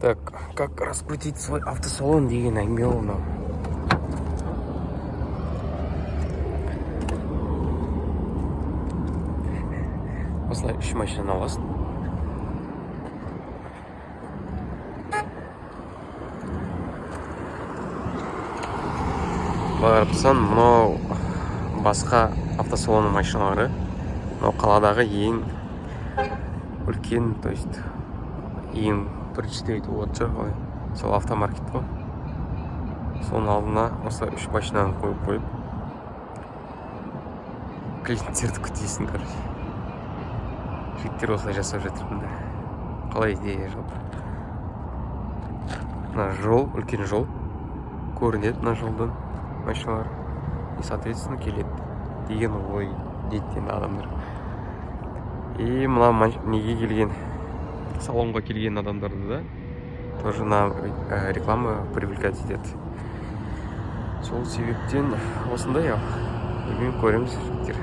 Так, как раскрутить свой автосалон деген әңгіме ол мынау. Осылай 3 машинаны аласың. Барыпсан, мынау басқа автосалонның машиналары. Мынау қаладағы ең үлкен, то есть ең бірінші дейді отчы ғой. Сол автомаркет қой. Соның алдына осылай 3 машинаны қойып клиенттерді күтесің, короче. Жігіттер осылай жасап жатыр мында. Қалай идея жалпы. Мына жол, үлкен жол көрінеді мына жолдан машиналар. И соответственно келеді деген ой дейді адамдар. И мына неге келген, салонға келген адамдарды да тоже на реклама привлекать етеді. Сол себептен осындай, білмеймін, көреміз жігіттер.